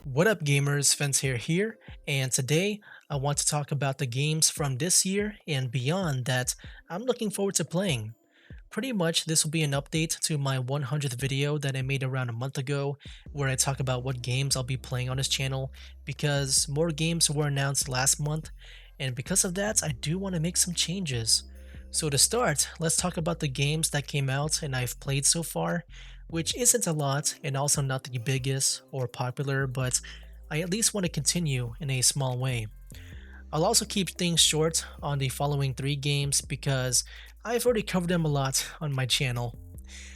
What up, gamers? Fencer here, and today I want to talk about the games from this year and beyond that I'm looking forward to playing. Pretty much, this will be an update to my 100th video that I made around a month ago, where I talk about what games I'll be playing on this channel, because more games were announced last month, and because of that, I do want to make some changes. So to start, let's talk about the games that came out and I've played so far, which isn't a lot and also not the biggest or popular, but I at least want to continue in a small way. I'll also keep things short on the following three games because I've already covered them a lot on my channel.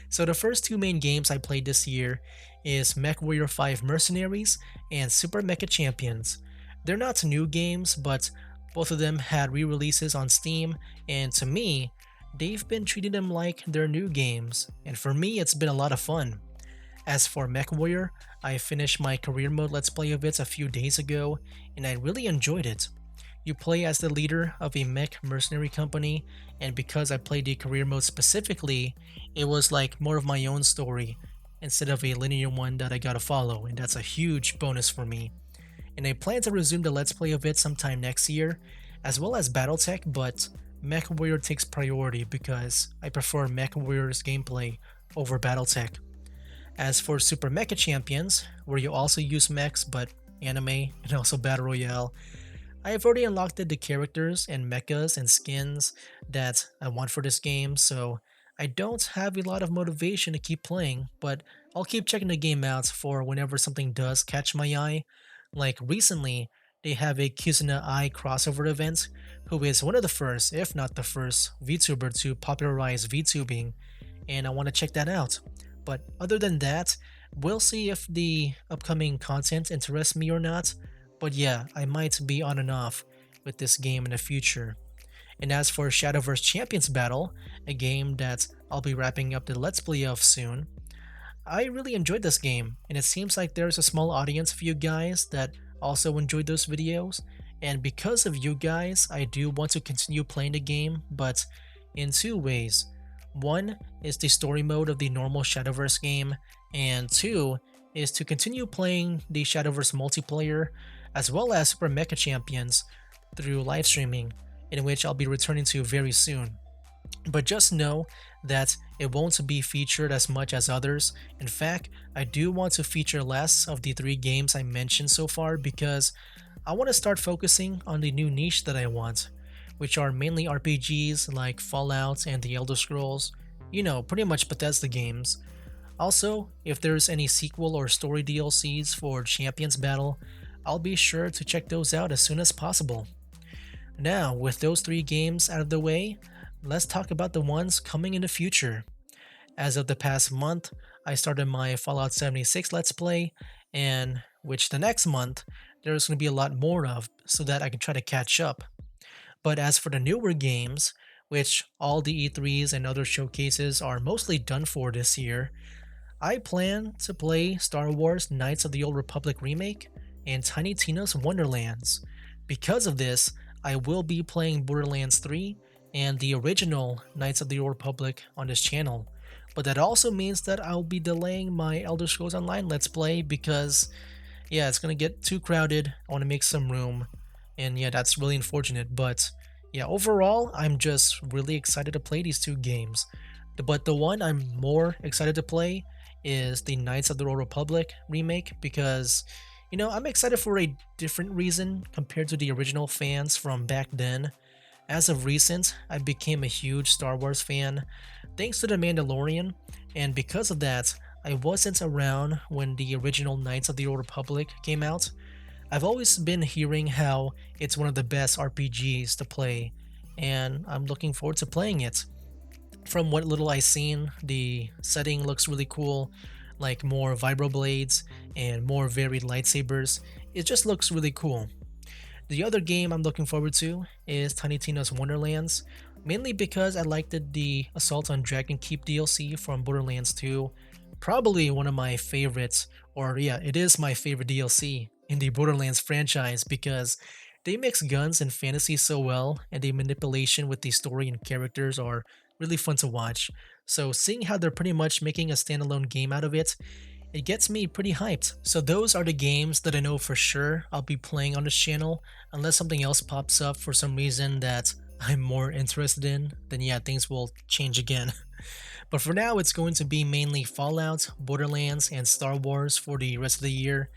So the first two main games I played this year is MechWarrior 5 Mercenaries and Super Mecha Champions. They're not new games, but both of them had re-releases on Steam, and to me, they've been treating them like they're new games, and for me it's been a lot of fun. As for MechWarrior, I finished my career mode let's play of it a few days ago, and I really enjoyed it. You play as the leader of a mech mercenary company, and because I played the career mode specifically, it was like more of my own story instead of a linear one that I gotta follow, and that's a huge bonus for me. And I plan to resume the let's play of it sometime next year, as well as Battletech, but MechWarrior takes priority because I prefer MechWarrior's gameplay over Battletech. As for Super Mecha Champions, where you also use mechs but anime and also Battle Royale, I have already unlocked the characters and mechas and skins that I want for this game, so I don't have a lot of motivation to keep playing, but I'll keep checking the game out for whenever something does catch my eye. Like recently, they have a Kizuna Eye crossover event, who is one of the first, if not the first, VTuber to popularize VTubing, and I want to check that out. But other than that, we'll see if the upcoming content interests me or not. But yeah, I might be on and off with this game in the future. And as for Shadowverse Champions Battle, a game that I'll be wrapping up the Let's Play of soon, I really enjoyed this game, and it seems like there's a small audience of you guys that also enjoyed those videos. And because of you guys, I do want to continue playing the game, but in two ways. One is the story mode of the normal Shadowverse game, and two is to continue playing the Shadowverse multiplayer as well as Super Mecha Champions through live streaming, in which I'll be returning to very soon. But just know that it won't be featured as much as others. In fact, I do want to feature less of the three games I mentioned so far because I want to start focusing on the new niche that I want, which are mainly RPGs like Fallout and The Elder Scrolls, pretty much Bethesda games. Also, if there's any sequel or story DLCs for Champions Battle, I'll be sure to check those out as soon as possible. Now, with those three games out of the way, let's talk about the ones coming in the future. As of the past month, I started my Fallout 76 Let's Play, and which the next month, there's going to be a lot more of, so that I can try to catch up. But as for the newer games, which all the E3s and other showcases are mostly done for this year, I plan to play Star Wars Knights of the Old Republic Remake and Tiny Tina's Wonderlands. Because of this, I will be playing Borderlands 3 and the original Knights of the Old Republic on this channel. But that also means that I'll be delaying my Elder Scrolls Online Let's Play because, yeah, it's gonna get too crowded. I want to make some room, and yeah, that's really unfortunate. But yeah, overall, I'm just really excited to play these two games. But the one I'm more excited to play is the Knights of the Old Republic remake because, I'm excited for a different reason compared to the original fans from back then. As of recent, I became a huge Star Wars fan thanks to The Mandalorian, and because of that, I wasn't around when the original Knights of the Old Republic came out. I've always been hearing how it's one of the best RPGs to play, and I'm looking forward to playing it. From what little I've seen, the setting looks really cool, like more vibroblades and more varied lightsabers. It just looks really cool. The other game I'm looking forward to is Tiny Tina's Wonderlands, mainly because I liked the Assault on Dragon Keep DLC from Borderlands 2. Probably one of my favorites, or yeah, it is my favorite DLC in the Borderlands franchise because they mix guns and fantasy so well, and the manipulation with the story and characters are really fun to watch. So seeing how they're pretty much making a standalone game out of it, it gets me pretty hyped. So those are the games that I know for sure I'll be playing on this channel, unless something else pops up for some reason that I'm more interested in, then yeah, things will change again. But for now, it's going to be mainly Fallout, Borderlands, and Star Wars for the rest of the year.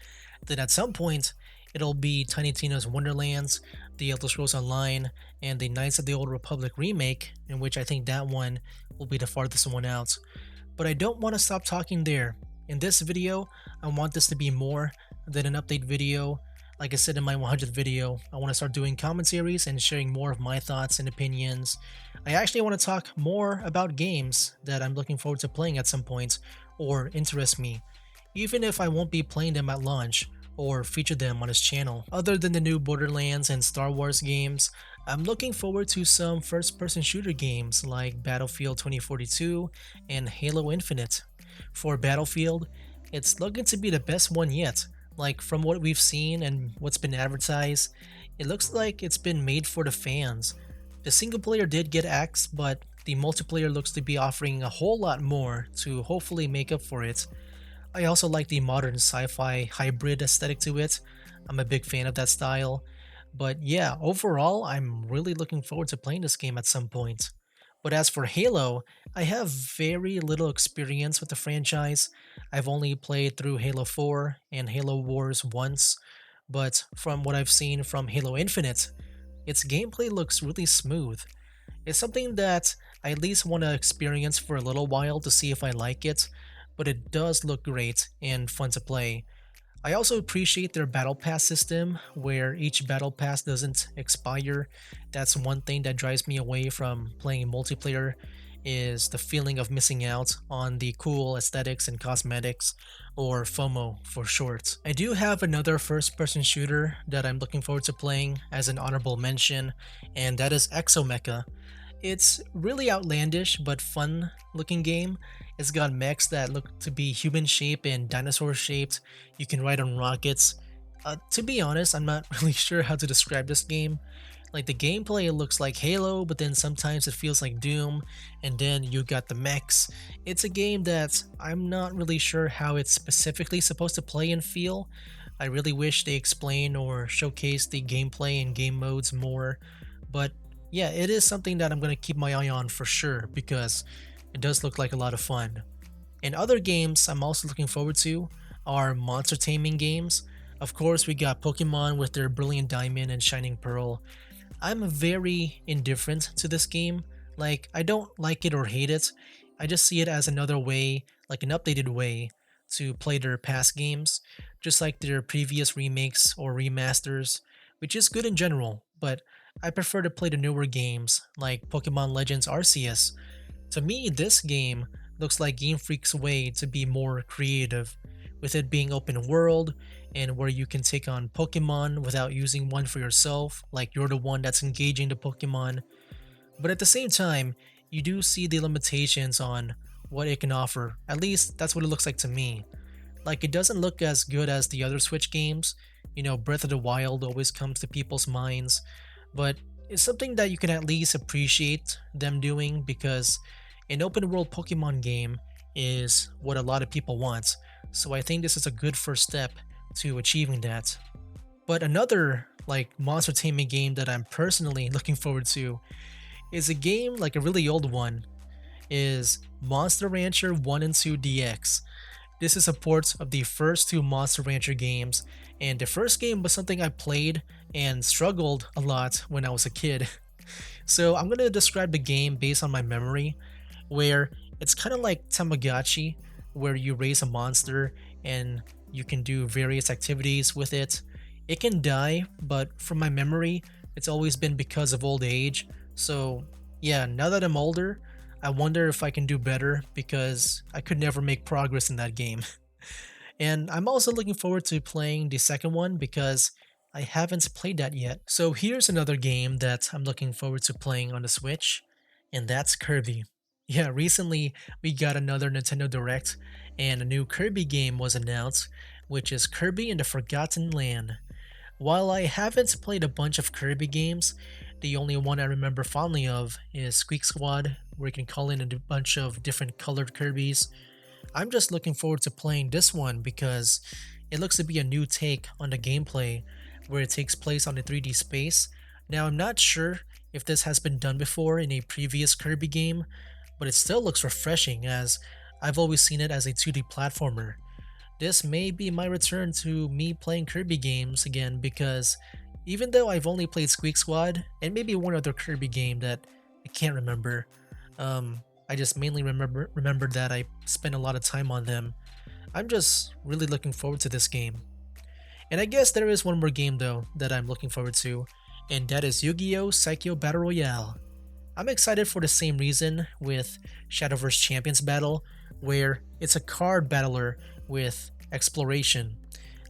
Then at some point, it'll be Tiny Tina's Wonderlands, The Elder Scrolls Online, and the Knights of the Old Republic remake, in which I think that one will be the farthest one out. But I don't want to stop talking there. In this video, I want this to be more than an update video. Like I said in my 100th video, I want to start doing commentaries and sharing more of my thoughts and opinions. I actually want to talk more about games that I'm looking forward to playing at some point or interest me, even if I won't be playing them at launch or feature them on his channel. Other than the new Borderlands and Star Wars games, I'm looking forward to some first-person shooter games like Battlefield 2042 and Halo Infinite. For Battlefield, it's looking to be the best one yet. Like from what we've seen and what's been advertised, it looks like it's been made for the fans. The single player did get axed, but the multiplayer looks to be offering a whole lot more to hopefully make up for it. I also like the modern sci-fi hybrid aesthetic to it. I'm a big fan of that style. But yeah, overall, I'm really looking forward to playing this game at some point. But as for Halo, I have very little experience with the franchise. I've only played through Halo 4 and Halo Wars once, but from what I've seen from Halo Infinite, its gameplay looks really smooth. It's something that I at least want to experience for a little while to see if I like it, but it does look great and fun to play. I also appreciate their battle pass system where each battle pass doesn't expire. That's one thing that drives me away from playing multiplayer is the feeling of missing out on the cool aesthetics and cosmetics, or FOMO for short. I do have another first-person shooter that I'm looking forward to playing as an honorable mention, and that is Exomecha. It's really outlandish but fun looking game. It's got mechs that look to be human shaped and dinosaur shaped. You can ride on rockets. To be honest, I'm not really sure how to describe this game. Like the gameplay looks like Halo, but then sometimes it feels like Doom, and then you got the mechs. It's a game that I'm not really sure how it's specifically supposed to play and feel. I really wish they explain or showcase the gameplay and game modes more, but yeah, it is something that I'm going to keep my eye on for sure because it does look like a lot of fun. And other games I'm also looking forward to are monster taming games. Of course, we got Pokemon with their Brilliant Diamond and Shining Pearl. I'm very indifferent to this game. Like, I don't like it or hate it. I just see it as another way, like an updated way, to play their past games, just like their previous remakes or remasters, which is good in general, but I prefer to play the newer games like Pokemon Legends Arceus. To me, this game looks like Game Freak's way to be more creative, with it being open world and where you can take on Pokemon without using one for yourself, like you're the one that's engaging the Pokemon. But at the same time, you do see the limitations on what it can offer. At least that's what it looks like to me. Like, it doesn't look as good as the other Switch games. You know, Breath of the Wild always comes to people's minds, but it's something that you can at least appreciate them doing because an open world Pokemon game is what a lot of people want. So I think this is a good first step to achieving that. But another like monster taming game that I'm personally looking forward to is a game like a really old one is Monster Rancher 1 and 2 DX. This is a port of the first two Monster Rancher games, and the first game was something I played and struggled a lot when I was a kid. So I'm gonna describe the game based on my memory, where it's kind of like Tamagotchi, where you raise a monster and you can do various activities with it. It can die, but from my memory, it's always been because of old age. So yeah, now that I'm older, I wonder if I can do better because I could never make progress in that game. And I'm also looking forward to playing the second one because I haven't played that yet. So here's another game that I'm looking forward to playing on the Switch, and that's Kirby. Yeah, recently we got another Nintendo Direct, and a new Kirby game was announced, which is Kirby and the Forgotten Land. While I haven't played a bunch of Kirby games, the only one I remember fondly of is Squeak Squad, where you can call in a bunch of different colored Kirbys. I'm just looking forward to playing this one because it looks to be a new take on the gameplay where it takes place on the 3D space. Now, I'm not sure if this has been done before in a previous Kirby game, but it still looks refreshing as I've always seen it as a 2D platformer. This may be my return to me playing Kirby games again because even though I've only played Squeak Squad and maybe one other Kirby game that I can't remember, I just mainly remember that I spent a lot of time on them. I'm just really looking forward to this game. And I guess there is one more game though that I'm looking forward to, and that is Yu-Gi-Oh! Psycho Battle Royale. I'm excited for the same reason with Shadowverse Champions Battle, where it's a card battler with exploration.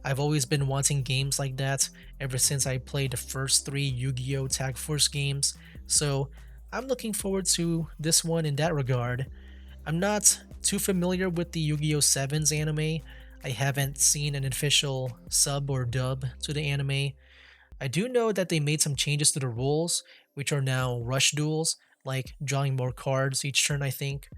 I've always been wanting games like that ever since I played the first three Yu-Gi-Oh! Tag Force games, so I'm looking forward to this one in that regard. I'm not too familiar with the Yu-Gi-Oh! 7's anime. I haven't seen an official sub or dub to the anime. I do know that they made some changes to the rules, which are now rush duels, like drawing more cards each turn, I think.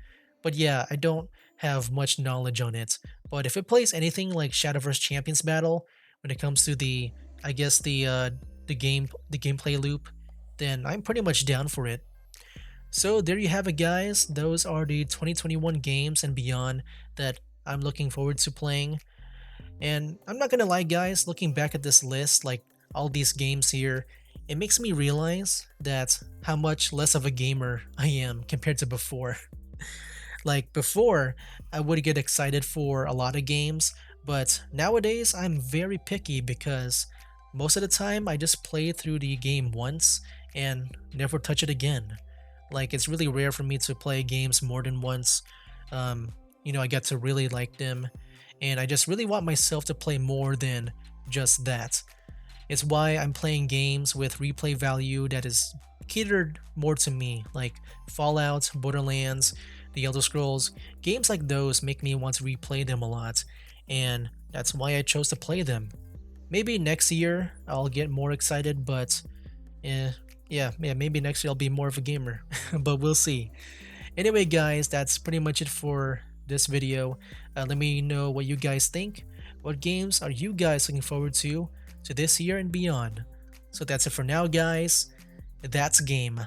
But yeah, I don't have much knowledge on it. But if it plays anything like Shadowverse Champions Battle, when it comes to I guess the gameplay loop, then I'm pretty much down for it. So there you have it, guys. Those are the 2021 games and beyond that I'm looking forward to playing. And I'm not gonna lie, guys, looking back at this list, like all these games here, it makes me realize that how much less of a gamer I am compared to before. Like before, I would get excited for a lot of games, but nowadays I'm very picky because most of the time I just play through the game once and never touch it again. Like it's really rare for me to play games more than once. I get to really like them, and I just really want myself to play more than just that. It's why I'm playing games with replay value that is catered more to me, like Fallout, Borderlands, The Elder Scrolls. Games like those make me want to replay them a lot, and that's why I chose to play them. Maybe next year I'll get more excited, but eh, yeah, maybe next year I'll be more of a gamer, but we'll see. Anyway, guys, that's pretty much it for this video. Let me know what you guys think. What games are you guys looking forward to this year and beyond? So that's it for now, guys. That's game.